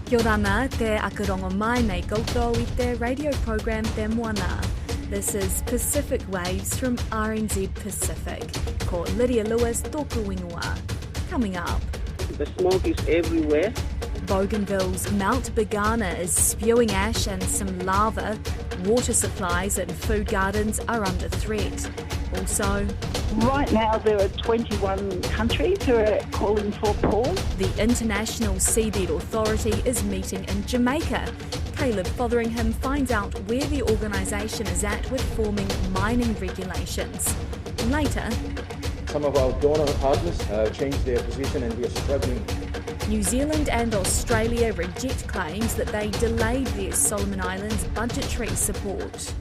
Kia ora nā, te akarongo mai nei koutou I te radio program Te Moana. This is Pacific Waves from RNZ Pacific. Ko Lydia Lewis tōku ingoa. Coming up. The smoke is everywhere. Bougainville's Mount Bagana is spewing ash and some lava. Water supplies and food gardens are under threat. Also, right now there are 21 countries who are calling for pause. The International Seabed Authority is meeting in Jamaica. Caleb Fotheringham finds out where the organisation is at with forming mining regulations. Later, some of our donor partners have changed their position and we are struggling. New Zealand and Australia reject claims that they delayed their Solomon Islands budgetary support.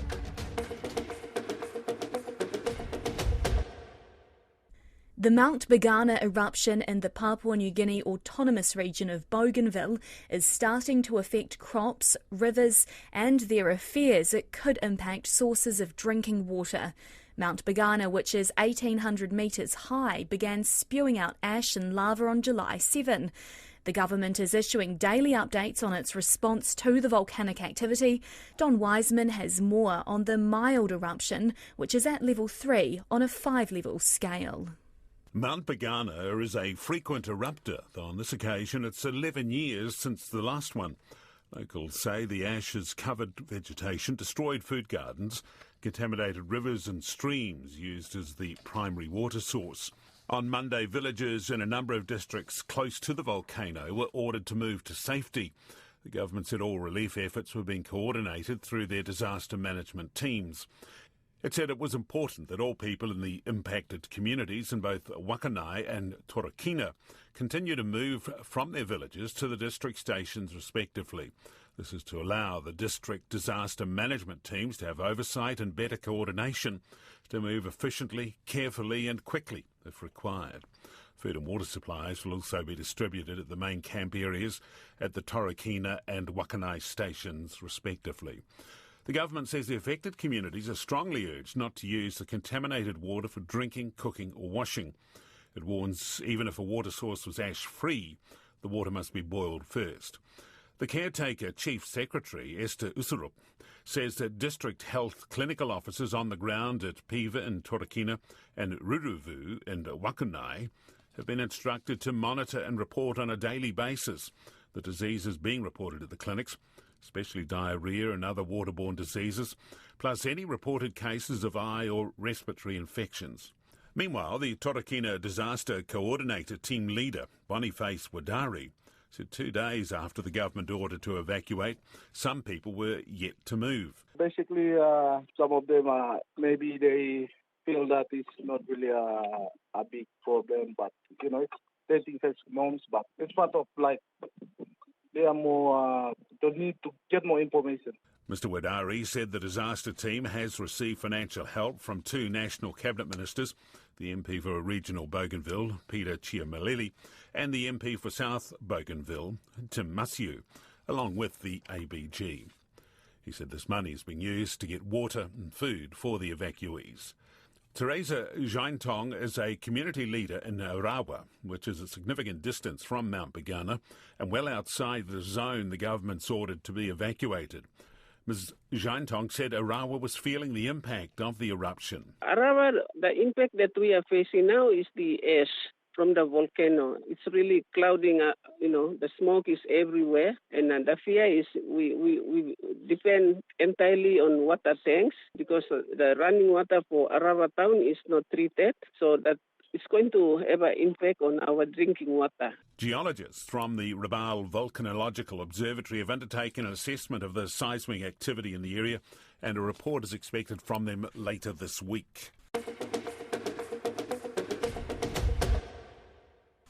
The Mount Bagana eruption in the Papua New Guinea autonomous region of Bougainville is starting to affect crops, rivers, and there are fears it could impact sources of drinking water. Mount Bagana, which is 1,800 metres high, began spewing out ash and lava on July 7. The government is issuing daily updates on its response to the volcanic activity. Don Wiseman has more on the mild eruption, which is at level 3 on a 5-level scale. Mount Bagana is a frequent erupter, though on this occasion it's 11 years since the last one. Locals say the ash has covered vegetation, destroyed food gardens, contaminated rivers and streams used as the primary water source. On Monday, villagers in a number of districts close to the volcano were ordered to move to safety. The government said all relief efforts were being coordinated through their disaster management teams. It said it was important that all people in the impacted communities in both Wakanai and Torokina continue to move from their villages to the district stations respectively. This is to allow the district disaster management teams to have oversight and better coordination to move efficiently, carefully and quickly if required. Food and water supplies will also be distributed at the main camp areas at the Torokina and Wakanai stations respectively. The government says the affected communities are strongly urged not to use the contaminated water for drinking, cooking or washing. It warns even if a water source was ash-free, the water must be boiled first. The caretaker Chief Secretary, Esther Usurup, says that district health clinical officers on the ground at Piva in Torokina and Ruruvu in Wakanai have been instructed to monitor and report on a daily basis the diseases being reported at the clinics, especially diarrhoea and other waterborne diseases, plus any reported cases of eye or respiratory infections. Meanwhile, the Torokina Disaster Coordinator Team Leader, Boniface Wadari, said 2 days after the government order to evacuate, some people were yet to move. Basically, some of them, maybe they feel that it's not really a big problem, but, it's taking such months, but it's part of like, they are more, they need to get more information. Mr Wadari said the disaster team has received financial help from 2 national cabinet ministers, the MP for Regional Bougainville, Peter Chiamalili, and the MP for South Bougainville, Tim Masiu, along with the ABG. He said this money is being used to get water and food for the evacuees. Teresa Jaintong is a community leader in Arawa, which is a significant distance from Mount Bagana and well outside the zone the government's ordered to be evacuated. Ms. Jaintong said Arawa was feeling the impact of the eruption. Arawa, the impact that we are facing now is the ash from the volcano. It's really clouding, the smoke is everywhere. And the fear is we depend entirely on water tanks because the running water for Arawa town is not treated. So that it's going to have an impact on our drinking water. Geologists from the Rabaul Volcanological Observatory have undertaken an assessment of the seismic activity in the area, and a report is expected from them later this week.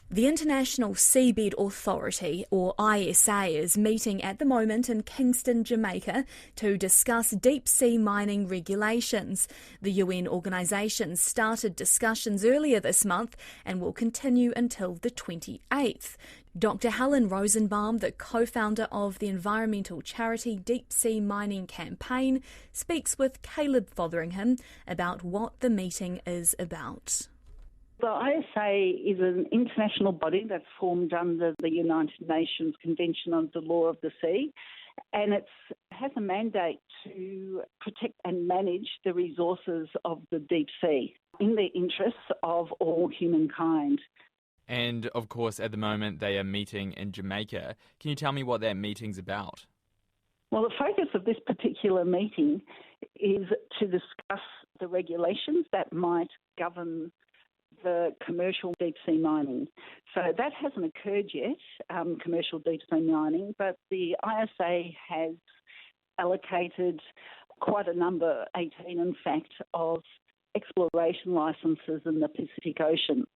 The International Seabed Authority, or ISA, is meeting at the moment in Kingston, Jamaica, to discuss deep-sea mining regulations. The UN organisation started discussions earlier this month and will continue until the 28th. Dr. Helen Rosenbaum, the co-founder of the environmental charity Deep Sea Mining Campaign, speaks with Caleb Fotheringham about what the meeting is about. The ISA is an international body that's formed under the United Nations Convention on the Law of the Sea, and it has a mandate to protect and manage the resources of the deep sea in the interests of all humankind. And, of course, at the moment they are meeting in Jamaica. Can you tell me what that meeting's about? Well, the focus of this particular meeting is to discuss the regulations that might govern the commercial deep-sea mining. So that hasn't occurred yet, commercial deep-sea mining, but the ISA has allocated quite a number, 18 in fact, of exploration licences in the Pacific Ocean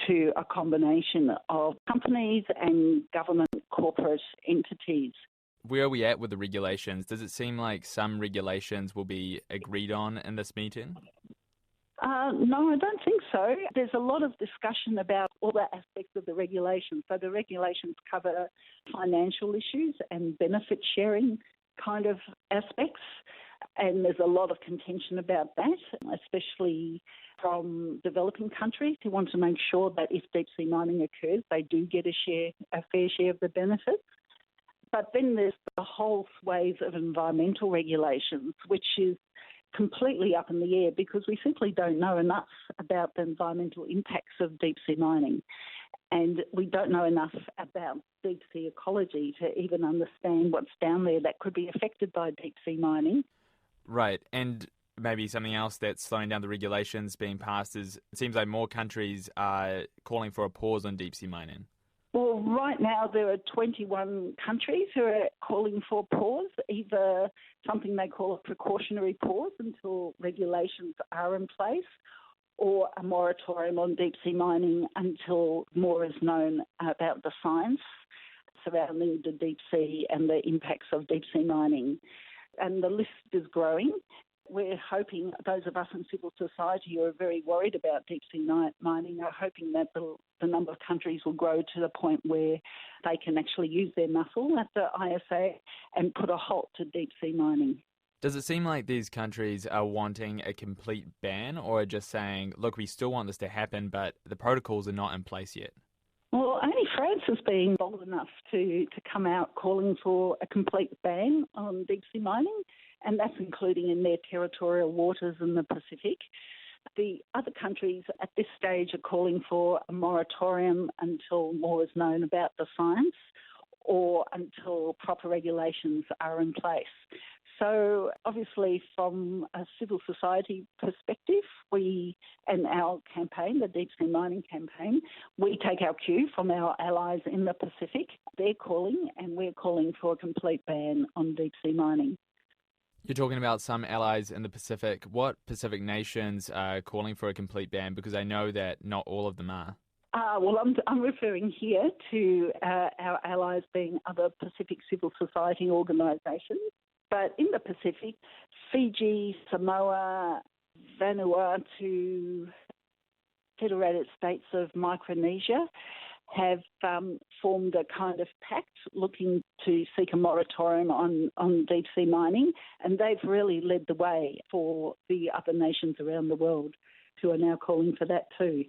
to a combination of companies and government corporate entities. Where are we at with the regulations? Does it seem like some regulations will be agreed on in this meeting? No, I don't think so. There's a lot of discussion about all the aspects of the regulations. So the regulations cover financial issues and benefit sharing kind of aspects, and there's a lot of contention about that, especially from developing countries who want to make sure that if deep-sea mining occurs, they do get a fair share of the benefits. But then there's the whole swathe of environmental regulations, which is completely up in the air because we simply don't know enough about the environmental impacts of deep-sea mining. And we don't know enough about deep-sea ecology to even understand what's down there that could be affected by deep-sea mining. Right, and maybe something else that's slowing down the regulations being passed is it seems like more countries are calling for a pause on deep-sea mining. Well, right now there are 21 countries who are calling for a pause, either something they call a precautionary pause until regulations are in place, or a moratorium on deep-sea mining until more is known about the science surrounding the deep sea and the impacts of deep-sea mining. And the list is growing. We're hoping, those of us in civil society who are very worried about deep-sea mining are hoping that the number of countries will grow to the point where they can actually use their muscle at the ISA and put a halt to deep-sea mining. Does it seem like these countries are wanting a complete ban or just saying, look, we still want this to happen, but the protocols are not in place yet? Well, only France has been bold enough to come out calling for a complete ban on deep-sea mining, and that's including in their territorial waters in the Pacific. The other countries at this stage are calling for a moratorium until more is known about the science or until proper regulations are in place. So obviously from a civil society perspective, we and our campaign, the Deep Sea Mining Campaign, we take our cue from our allies in the Pacific. They're calling and we're calling for a complete ban on deep sea mining. You're talking about some allies in the Pacific. What Pacific nations are calling for a complete ban? Because I know that not all of them are. Well, I'm referring here to our allies being other Pacific civil society organisations. But in the Pacific, Fiji, Samoa, Vanuatu, Federated States of Micronesia have formed a kind of pact looking to seek a moratorium on deep-sea mining, and they've really led the way for the other nations around the world who are now calling for that too.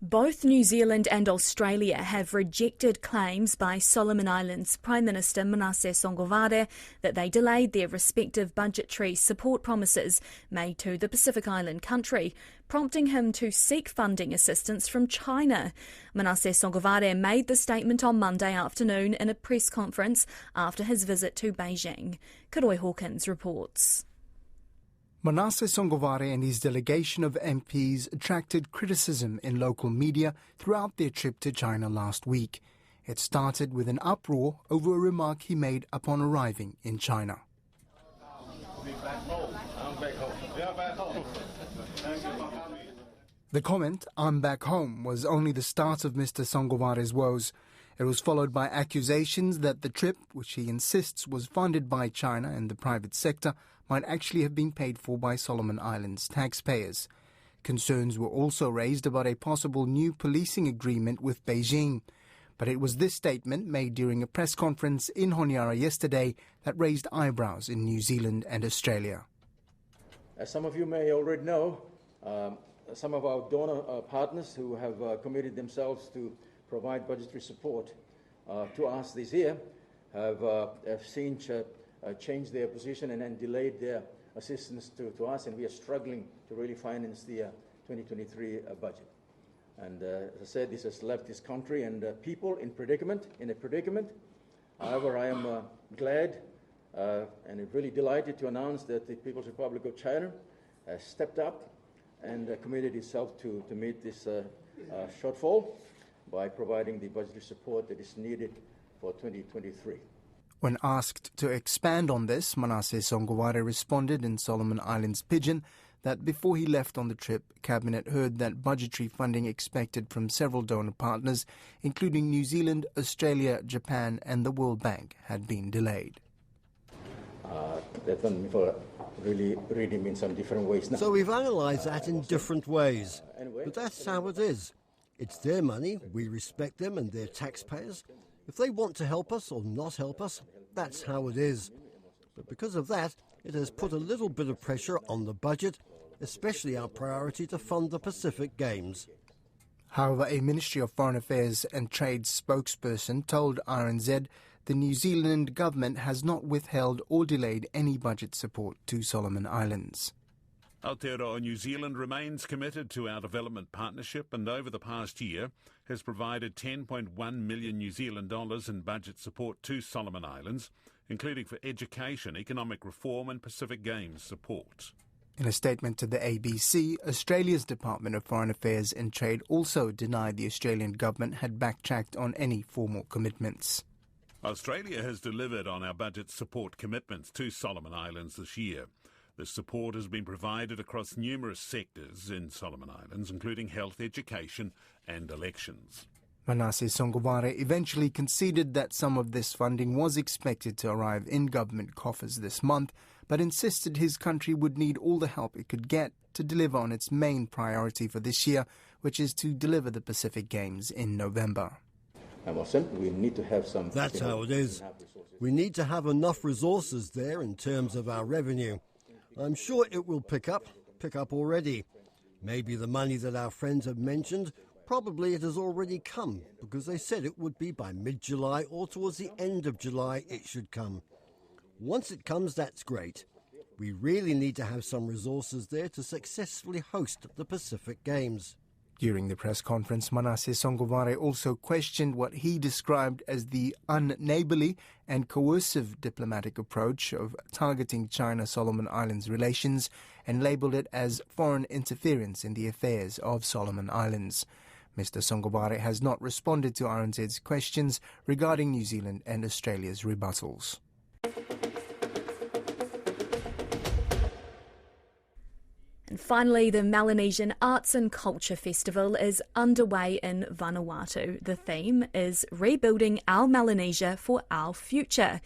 Both New Zealand and Australia have rejected claims by Solomon Islands Prime Minister Manasseh Sogavare that they delayed their respective budgetary support promises made to the Pacific Island country, prompting him to seek funding assistance from China. Manasseh Sogavare made the statement on Monday afternoon in a press conference after his visit to Beijing. Karoy Hawkins reports. Manasseh Sogavare and his delegation of MPs attracted criticism in local media throughout their trip to China last week. It started with an uproar over a remark he made upon arriving in China. The comment, "I'm back home," was only the start of Mr. Sogavare's woes. It was followed by accusations that the trip, which he insists was funded by China and the private sector, might actually have been paid for by Solomon Islands taxpayers. Concerns were also raised about a possible new policing agreement with Beijing. But it was this statement made during a press conference in Honiara yesterday that raised eyebrows in New Zealand and Australia. As some of you may already know, some of our donor partners who have committed themselves to provide budgetary support to us this year have changed their position and delayed their assistance to us, and we are struggling to really finance the 2023 budget. And as I said, this has left this country and people in a predicament. However, I am glad and really delighted to announce that the People's Republic of China has stepped up and committed itself to meet this shortfall by providing the budgetary support that is needed for 2023. When asked to expand on this, Manasseh Songoware responded in Solomon Islands Pidgin that before he left on the trip, Cabinet heard that budgetary funding expected from several donor partners, including New Zealand, Australia, Japan and the World Bank, had been delayed. That one people really read him in some different ways now. So we've analysed that in different ways. But that's how it is. It's their money, we respect them and their taxpayers. If they want to help us or not help us, that's how it is. But because of that, it has put a little bit of pressure on the budget, especially our priority to fund the Pacific Games. However, a Ministry of Foreign Affairs and Trade spokesperson told RNZ the New Zealand government has not withheld or delayed any budget support to Solomon Islands. Aotearoa New Zealand remains committed to our development partnership and over the past year has provided 10.1 million New Zealand dollars in budget support to Solomon Islands, including for education, economic reform and Pacific Games support. In a statement to the ABC, Australia's Department of Foreign Affairs and Trade also denied the Australian government had backtracked on any formal commitments. Australia has delivered on our budget support commitments to Solomon Islands this year. The support has been provided across numerous sectors in Solomon Islands, including health, education and elections. Manasseh Songoware eventually conceded that some of this funding was expected to arrive in government coffers this month, but insisted his country would need all the help it could get to deliver on its main priority for this year, which is to deliver the Pacific Games in November. We need to have some... That's how it is. We need to have enough resources there in terms of our revenue. I'm sure it will pick up already. Maybe the money that our friends have mentioned, probably it has already come, because they said it would be by mid-July or towards the end of July it should come. Once it comes, that's great. We really need to have some resources there to successfully host the Pacific Games. During the press conference, Manasseh Songoware also questioned what he described as the unneighbourly and coercive diplomatic approach of targeting China-Solomon Islands relations and labelled it as foreign interference in the affairs of Solomon Islands. Mr. Songoware has not responded to RNZ's questions regarding New Zealand and Australia's rebuttals. And finally, the Melanesian Arts and Culture Festival is underway in Vanuatu. The theme is Rebuilding Our Melanesia for Our Future.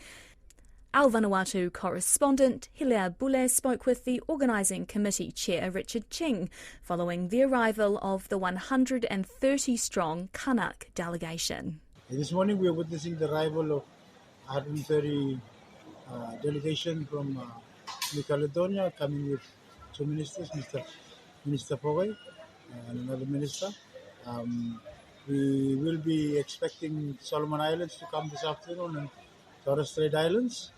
Our Vanuatu correspondent, Hilaire Boulay, spoke with the organising committee chair, Richard Ching, following the arrival of the 130-strong Kanak delegation. This morning we are witnessing the arrival of 130 delegation from New Caledonia, coming with two ministers, Minister Poway and another minister. We will be expecting Solomon Islands to come this afternoon and Torres Strait Islands.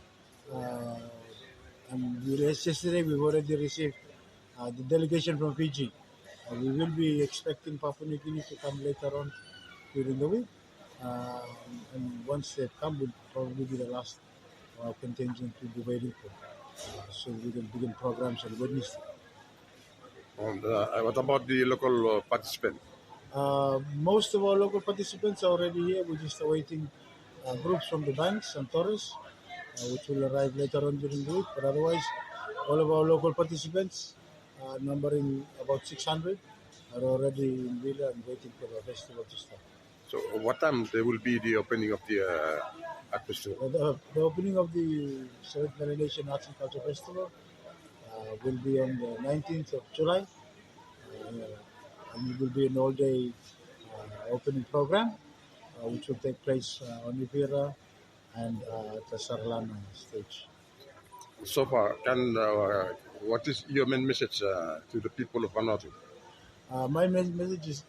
And yesterday we've already received the delegation from Fiji. We will be expecting Papua New Guinea to come later on during the week. And once they've come, will probably be the last contingent we'll be waiting for. So we can begin programs on Wednesday. And what about the local participants? Most of our local participants are already here. We're just awaiting groups from the banks and Torres, which will arrive later on during the week. But otherwise, all of our local participants, numbering about 600, are already in Villa and waiting for the festival to start. So what time there will be the opening of the art festival? The opening of the 7th Melanesian Arts and Culture Festival will be on the 19th of July. And it will be an all-day opening program. which will take place on Ivira and the Sarlana stage. So far, what is your main message to the people of Vanuatu? My main message is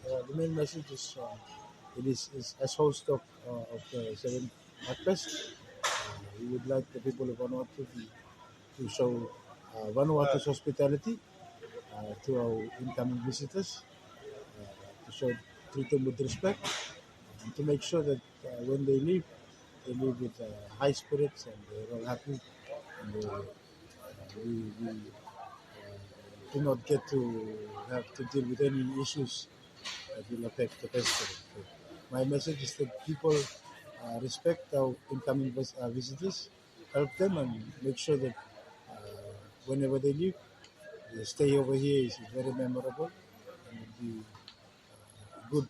it is as host of the 7th Fest. We would like the people of Vanuatu to show Vanuatu's hospitality to our incoming visitors, treat them with respect, and to make sure that when they leave with high spirits and they're all happy, and we do not get to have to deal with any issues that will affect the festival. So my message is that people respect our incoming visitors, help them, and make sure that whenever they leave, the stay over here is very memorable and will be a good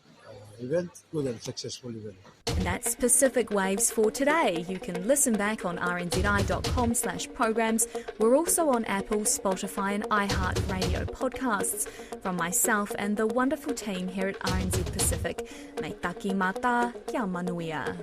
event, good and successful event. And that's Pacific Waves for today. You can listen back on rnzi.com/programs. We're also on Apple, Spotify and iHeartRadio podcasts. From myself and the wonderful team here at RNZ Pacific, mai taki mata, kia manuia.